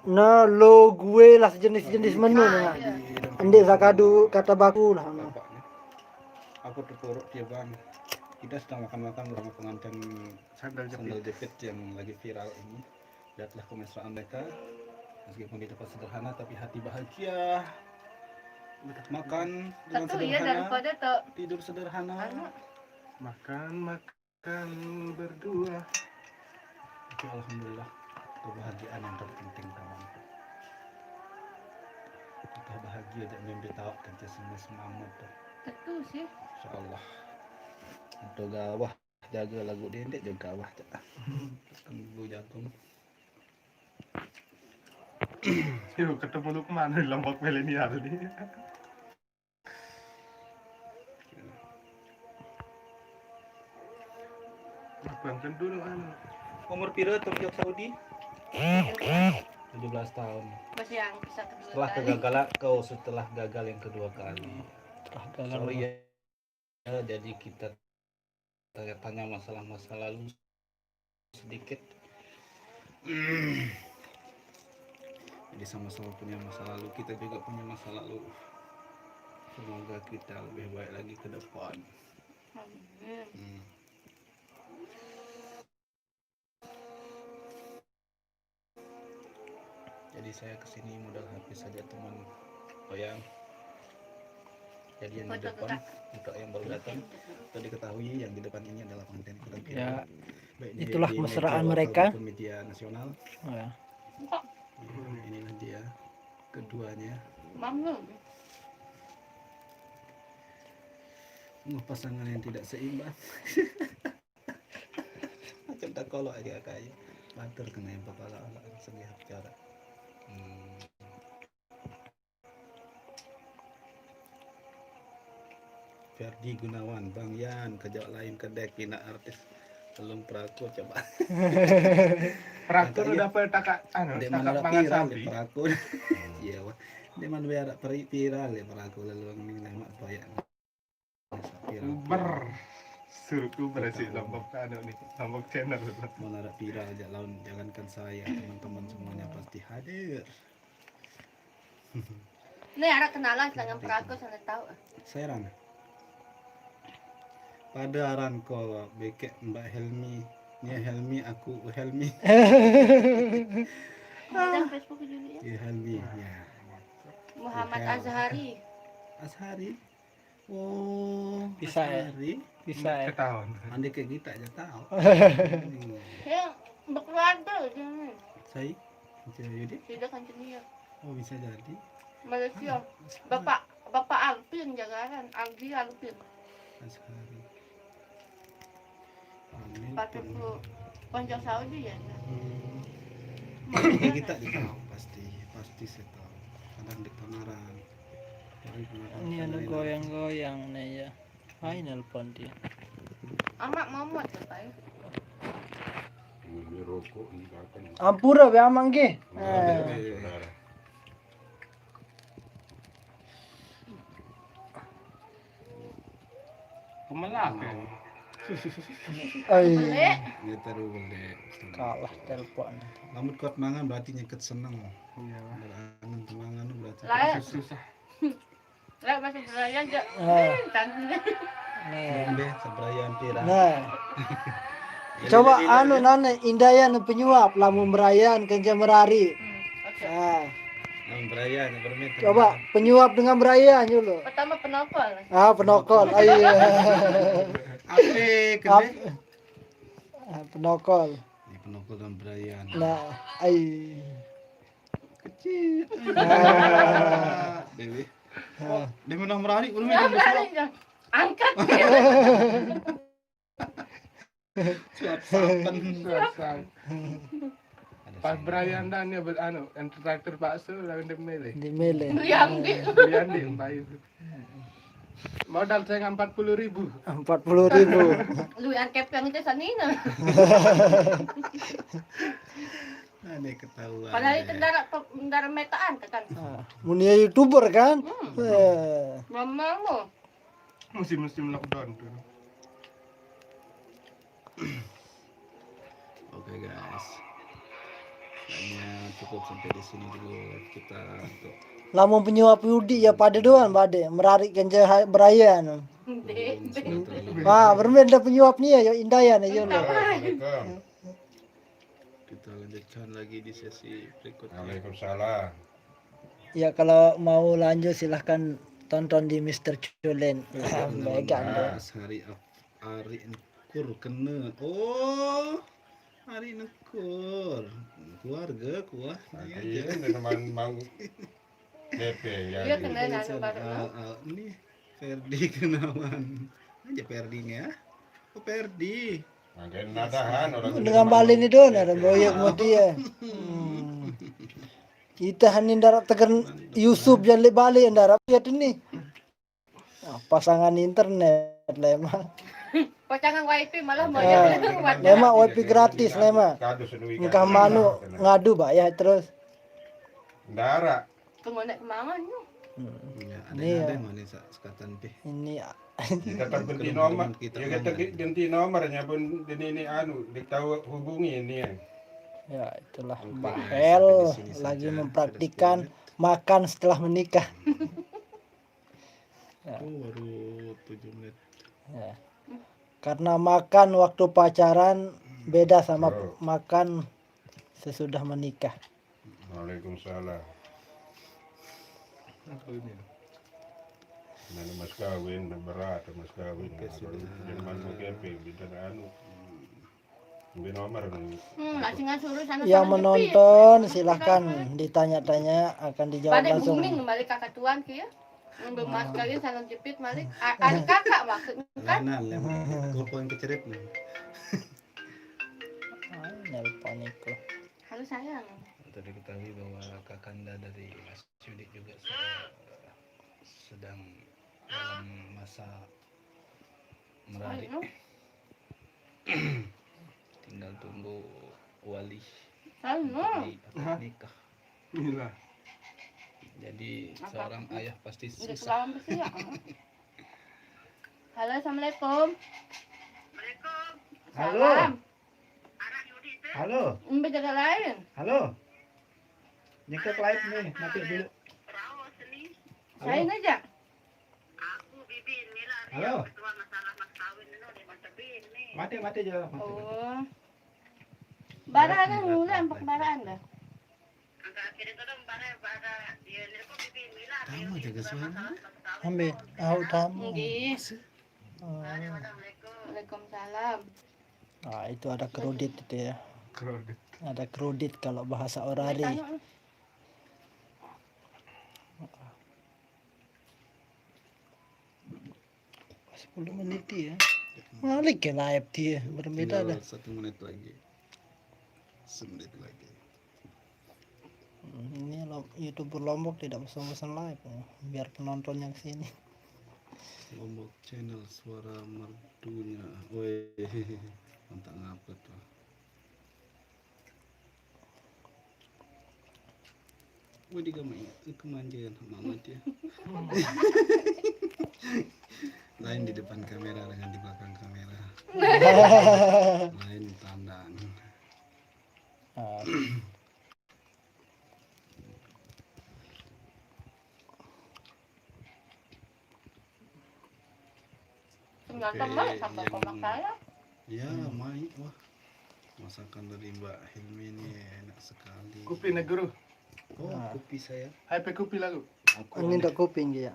Nah, lo gue lah sejenis-jenis menu Ah, nah. iya. Andi sakadu kata baku lah. Bapaknya. Aku terpuruk dia bang. Kita sedang makan-makan bersama pengantin sandal jepit yang lagi viral ini. Lihatlah kemesraan mereka. Meskipun di tempat sederhana tapi hati bahagia. Makan dengan Satu ya sederhana, daripada tak tidur sederhana. anu. Makan berdua. Tapi alhamdulillah kebahagiaan yang terpenting kawan. Kita bahagia dan mimpi tahu kerja semua tuh. Satu sih. Insyaallah. Untuk gawah jaga lagu dendek juga gawah tak. Tunggu jagung. Yuk ketemu lu kemana di Lombok milenial nih? Bang Kendur anu. Umur pira Tokyo Saudi? 17 tahun. Masih yang bisa kedua Setelah kali. kegagalan setelah gagal yang kedua kali. Sorry ya. Jadi kita tanya masalah-masa lalu sedikit. Jadi sama-sama punya masa lalu, kita juga punya masa lalu. Semoga kita lebih baik lagi ke depan. Amin. Jadi saya kesini modal HP saja teman goyang. Jadi yang di depan untuk yang baru datang untuk diketahui yang di depan ini adalah konten konten Ya, baik itulah di kemesraan media mereka. ataupun media nasional. Oh, ya. Inilah dia keduanya. Mama. Pasangan yang tidak seimbang. Macam tak kolok aja kayak batur kena yang kepala segi bicara. Ferdi Gunawan, Bang Yan, kejauh lain kedek kina artis belum peraku coba. Peraku udah dapat anu, Dia mana takak ada mangan viral sapi. ya peraku. Iya, wah. Dia mana biar viral ya peraku lalu ini nama apa ya. Uber. Suruhku berhasil Lombok anu nih, Lombok channel. Mana ada viral aja lawan jangankan saya, teman-teman semuanya pasti hadir. Nih ada kenalan dengan peraku sana tahu. Saya Ran. Pada Ranko bekek Mbak Helmi. Nia Helmi aku Helmi. Ada Facebook juga ya. Ya Helmi ya. Muhammad Ya. Azhari. Ashari. Oh, Bisa ya? Ashari. Bisa ya. Setahun. Andai kayak kita aja tahu. Ya berkeluarga dia. Saya jadi Tidak kan dunia. oh bisa jadi. Malaysia. Bapak Alpin jagaran, Aldi Alpin. Ashari. 40 konjak Saudi ya. Kayak kita tahu pasti saya tahu. Kadang di Panaran. Ini ada goyang-goyang nih ya. Hai nelpon dia. Amak Muhammad apa ya? Ampura be amang ge. Kemelaka. Ai, Boleh. Ya taruh boleh. kalah telepon. Lamun kuat mangan berarti nyeket seneng. Iya, Pak. Berangan mangan berarti Lah, Susah. lah masih beraya aja. Tanggung. Nih. Bombe seberayaan pira. Nah, coba anu nane indayan penyuap lamun merayan kenca merari. Oke. Nah, Yang berayaan yang bermain. coba penyuap dengan merayan dulu. Pertama penopel. Ah, penokol. Iya. Ape kene. Ah, penokol. Di penokol dan berayaan. Nah, ai. Kecil. Ah. Dewi. Ah. Dia menang merari belum Ya yang berani. Angkat. suap sapan. Pas Brian dan ya anu, traktor bakso lawan dia milih. Di mele. Yang di. Brian di bayu. Modal saya 40.000. 40.000. Lu yang kepeng itu sanina. Ada ketahuan. Padahal itu kendaraan metaan kan. Ah, munia YouTuber kan? Mamamu. Musim-musim lockdown tuh. Oke guys. Kayaknya cukup sampai di sini dulu kita untuk Lamun penyuap Yudi ya pada doan bade merarik kenja beraya anu. hubungan silaturahmi. Wah, berbeda penyuapnya ya indayan ya lo. Assalamualaikum. Kita lanjutkan lagi di sesi berikutnya. Waalaikumsalam. Ya kalau mau lanjut silahkan tonton di Mr. Culen. Mega ando. Hari Nekur kena. Oh, hari Nekur. Keluarga kuah. Iya, teman mau DP ya. Iya kena anu baru. Ini Ferdi kenalan. Aja Ferdinya. Oh, Ferdi. Makin nadahan orang Dengan Bali ni don ada boyok mau dia. Kita hanin darat tekan Yusuf jadi Bali yang darat lihat ini. Pasangan internet lemah. Pacangan wifi malah mau Ah, jadi lemah wifi gratis lemah. Kado sedui. Engkau manu ngadu bayar terus. Dara. kemonek kemana nih? Ya, Iya. ada mana sekatan pi. Ini Tetap ganti nomor. Ya kita ganti nomornya pun ini anu ditahu hubungi ini ya. ya itulah Oke, Mbak guys, Hel sampai di sini lagi saja. mempraktikkan Sudah 10 makan setelah menikah. Oh, baru 7 menit. Ya. Karena makan waktu pacaran beda sama Oh. makan sesudah menikah. Waalaikumsalam. Apa ini? Mana mas kawin berat mas kawin. Oke, sudah. Jangan mau keping bidan anu. Ambil nomor Nggak singa suruh sana. Yang menonton silahkan ditanya-tanya akan dijawab Balik langsung. booming balik kakak tuan kia. Ngambil mas kalian sana jepit balik. Adik kakak maksudnya kan? Lainal yang telepon kecerip nih. Nelpon itu. Halo sayang. Untuk diketahui bahwa Kakanda dari Mas Yudik juga sedang dalam masa merari. Ayo. Tinggal tunggu wali Halo. di akad nikah. Inilah. Jadi seorang ayah pasti Udah susah. kelam pasti ya. Halo, assalamualaikum. Halo. Salam. Halo, Mbak jaga lain. halo. Nyekek live nih, mati dulu. Saya aja. Halo. Mati aja. Oh. Barang mulai empat barang dah. Tamu jaga suara. Ambil, aku tamu. Nggih. Oh. Waalaikumsalam. Nah, itu ada kredit itu ya. Kredit. Ada kredit kalau bahasa orari. Tanya. 10 menit ya. Malik ya live dia, berbeda dah. Tinggal 1 menit lagi. 1 menit lagi. Ini YouTuber Lombok tidak pesan-pesan live ya, biar penonton yang sini. Lombok channel suara merdunya. Woi, mantap ngapa tuh. Woi, kemanjian mama dia. Lain di depan kamera dengan di belakang kamera. Lain tandaan. Nah, Ternyata Mbak sama komak saya. Ya, main wah. Masakan dari Mbak Hilmi ini enak sekali. Kopi negro. Oh, kopi saya. Hai pe kopi lalu. ini tak kuping dia.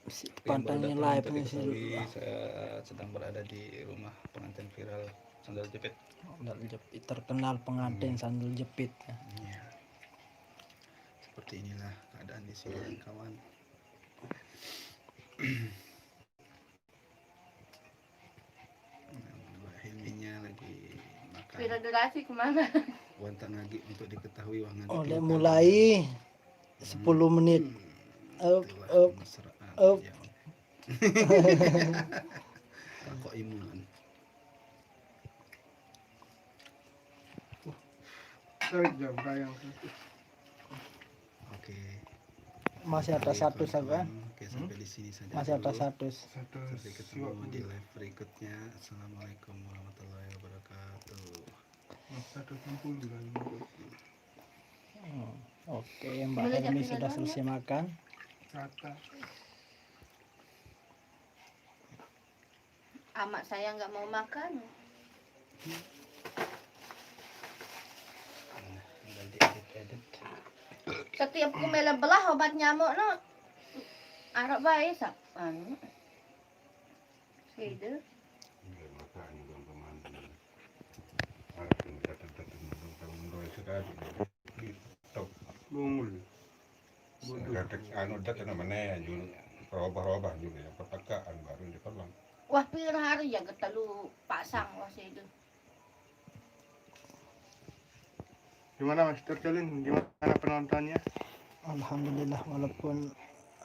Si pantangnya live nih sih. Saya sedang berada di rumah pengantin viral Sandal Jepit. Sandal jepit terkenal pengantin sandal jepit. Iya. Seperti inilah keadaan di sini, kawan. Mbak Hilminya lagi makan. Bila durasi kemana? Wantak ngagi untuk diketahui wangan. Oleh mulai 10 menit. Mesraan. Kok imun. Tarik jam bayang. Oke. Masih ada satu saja. Oke. Oke, sampai di sini saja Masih atas dulu. 100. Sampai ketemu di live berikutnya. Assalamualaikum warahmatullahi wabarakatuh. 160 kan. Oke, Mbak Hermi sudah selesai makan. Rata. Amat saya nggak mau makan. Tinggal diedit-edit. Setiap ku mele belah obat nyamuk no. Arab bae sak. Anu. Gitu. Bungul. Anu dat namanya jul robah-robah juga ya pertakaan baru di kolam. Wah pirang hari ya ketelu pasang wah itu. Gimana Mas Turculin? Gimana penontonnya? Alhamdulillah, walaupun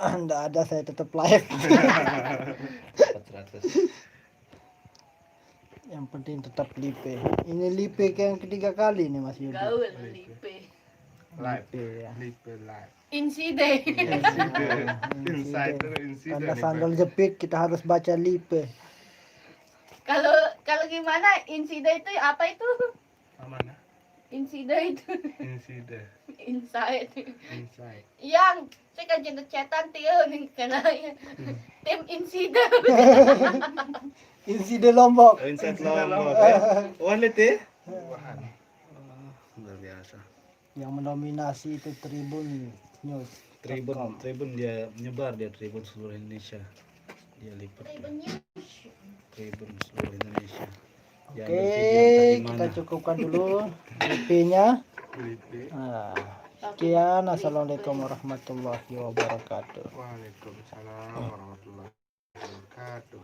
enggak ada saya tetap live. 400. Yang penting tetap lipe. Ini lipe yang ketiga kali nih Mas Yudi. Gaul lipe. Live. Lipe ya. Lipe live. Inside. Insider. Karena sandal jepit kita harus baca lipe. Kalau gimana inside itu apa itu? Mana? Inside itu. Insider. Inside. Inside. Yang saya kan jadi cetan tio nih karena tim inside. Inside Lombok. Inside Lombok. Wallet ya? Wahan. Luar biasa. Yang mendominasi itu Tribun News. Tribun dia menyebar dia Tribun seluruh Indonesia. Dia lipat Tribun seluruh Indonesia. Dia ambil video entah Oke, di kita mana. cukupkan dulu lipe-nya. Lipe. Nah, sekian. Assalamualaikum warahmatullahi wabarakatuh. Waalaikumsalam warahmatullahi wabarakatuh.